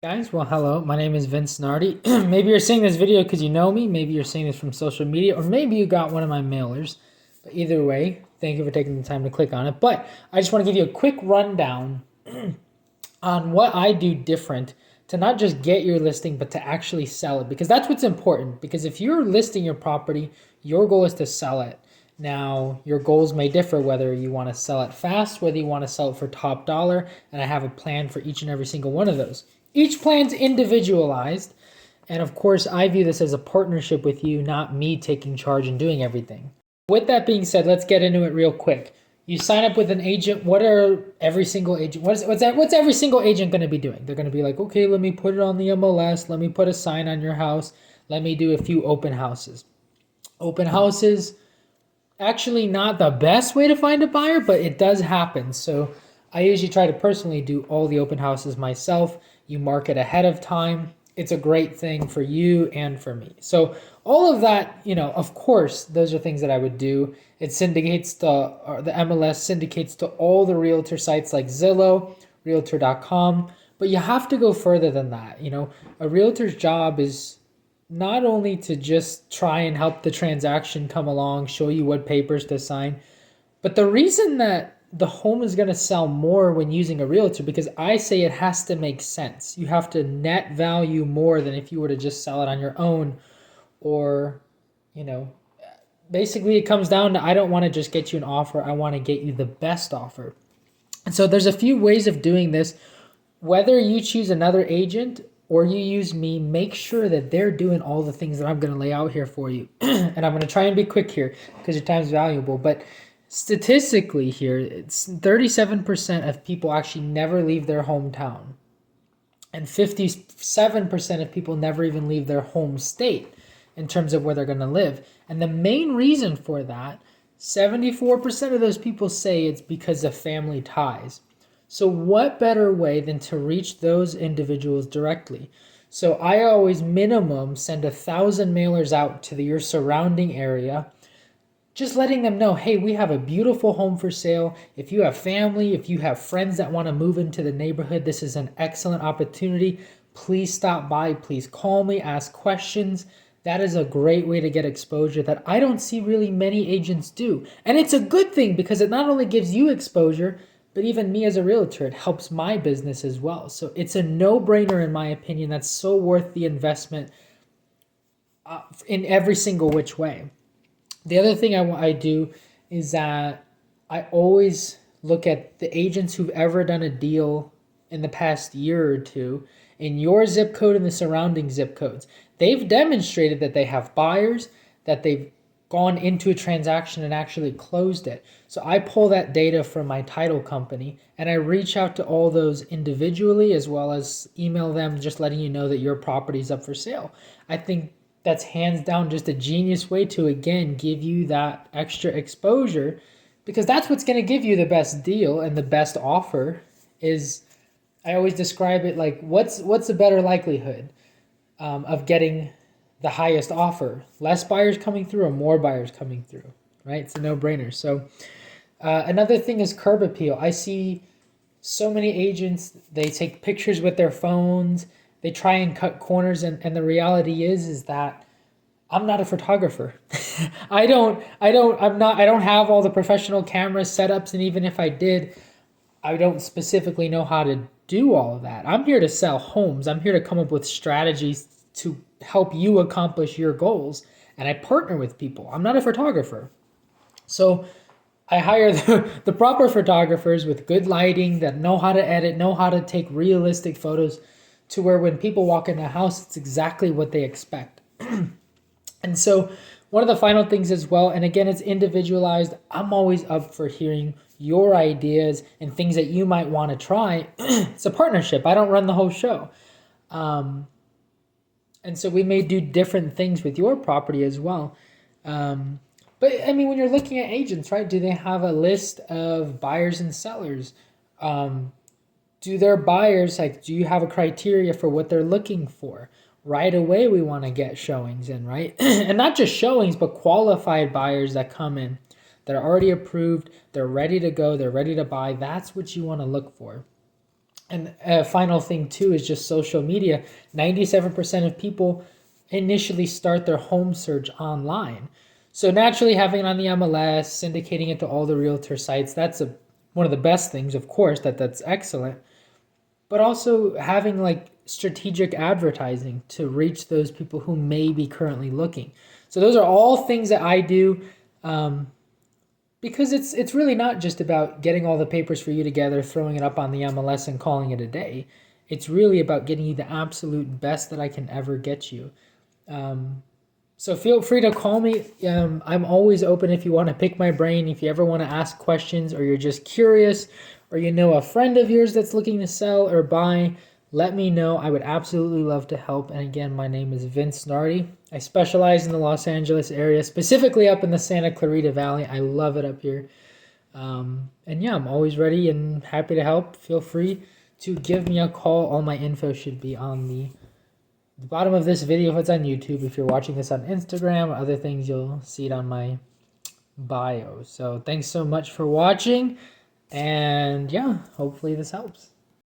Guys, well, hello. My name is Vince Nardi. Maybe you're seeing this video because you know me. Maybe you're seeing this from social media, or maybe you got one of my mailers. But either way, thank you for taking the time to click on it. But I just want to give you a quick rundown on what I do different to not just get your listing, but to actually sell it. Because that's what's important. Because if you're listing your property, your goal is to sell it. Now, your goals may differ whether you want to sell it fast, whether you want to sell it for top dollar, and I have a plan for each and every single one of those. Each plan's individualized, and of course, I view this as a partnership with you, not me taking charge and doing everything. With that being said, let's get into it real quick. You sign up with an agent. What are every single agent? What's every single agent going to be doing? They're going to be like, okay, let me put it on the MLS. Let me put a sign on your house. Let me do a few open houses. Open houses, actually not the best way to find a buyer, but it does happen. So I usually try to personally do all the open houses myself. You market ahead of time. It's a great thing for you and for me. So all of that, of course, those are things that I would do. It syndicates the MLS syndicates to all the realtor sites like Zillow, realtor.com, but you have to go further than that. A realtor's job is not only to just try and help the transaction come along, show you what papers to sign, but the reason that the home is going to sell more when using a realtor, because I say it has to make sense. You have to net value more than if you were to just sell it on your own, or, you know, basically it comes down to, I don't want to just get you an offer. I want to get you the best offer. And so there's a few ways of doing this. Whether you choose another agent or you use me, make sure that they're doing all the things that I'm going to lay out here for you. And I'm going to try and be quick here because your time is valuable. But statistically here, it's 37% of people actually never leave their hometown. And 57% of people never even leave their home state in terms of where they're going to live. And the main reason for that, 74% of those people say it's because of family ties. So what better way than to reach those individuals directly? So I always minimum send 1,000 mailers out to your surrounding area, just letting them know, hey, we have a beautiful home for sale. If you have family, if you have friends that want to move into the neighborhood, this is an excellent opportunity. Please stop by. Please call me, ask questions. That is a great way to get exposure that I don't see really many agents do. And it's a good thing because it not only gives you exposure, but even me as a realtor, it helps my business as well. So it's a no-brainer in my opinion. That's so worth the investment in every single which way. The other thing I do is that I always look at the agents who've ever done a deal in the past year or two in your zip code and the surrounding zip codes. They've demonstrated that they have buyers, that they've gone into a transaction and actually closed it. So I pull that data from my title company and I reach out to all those individually as well as email them just letting you know that your property's up for sale. I think that's hands down just a genius way to, again, give you that extra exposure, because that's what's going to give you the best deal and the best offer. Is, I always describe it like, what's the better likelihood of getting the highest offer? Less buyers coming through or more buyers coming through, right? It's a no-brainer. So another thing is curb appeal. I see so many agents, they take pictures with their phones, they try and cut corners, and the reality is that I'm not a photographer. I don't have all the professional camera setups, and even if I did, I don't specifically know how to do all of that. I'm here to sell homes. I'm here to come up with strategies to help you accomplish your goals, and I partner with people. I'm not a photographer. So I hire the proper photographers with good lighting that know how to edit, know how to take realistic photos to where when people walk in the house, it's exactly what they expect. And so one of the final things as well, and again, it's individualized. I'm always up for hearing your ideas and things that you might want to try. It's a partnership. I don't run the whole show. And so we may do different things with your property as well. But I mean, when you're looking at agents, right, do they have a list of buyers and sellers? Do their buyers, do you have a criteria for what they're looking for? Right away, we want to get showings in, right? And not just showings, but qualified buyers that come in, that are already approved, they're ready to go, they're ready to buy. That's what you want to look for. And a final thing too is just social media. 97% of people initially start their home search online. So naturally having it on the MLS, syndicating it to all the realtor sites, that's one of the best things, of course, that's excellent. But also having like strategic advertising to reach those people who may be currently looking. So those are all things that I do. Because it's really not just about getting all the papers for you together, throwing it up on the MLS and calling it a day. It's really about getting you the absolute best that I can ever get you. So feel free to call me. I'm always open if you want to pick my brain, if you ever want to ask questions, or you're just curious, or you know a friend of yours that's looking to sell or buy, let me know. I would absolutely love to help. And again, my name is Vince Nardi. I specialize in the Los Angeles area, specifically up in the Santa Clarita Valley. I love it up here. And yeah, I'm always ready and happy to help. Feel free to give me a call. All my info should be on the bottom of this video if it's on YouTube. If you're watching this on Instagram or other things, you'll see it on my bio. So thanks so much for watching. And yeah, hopefully this helps.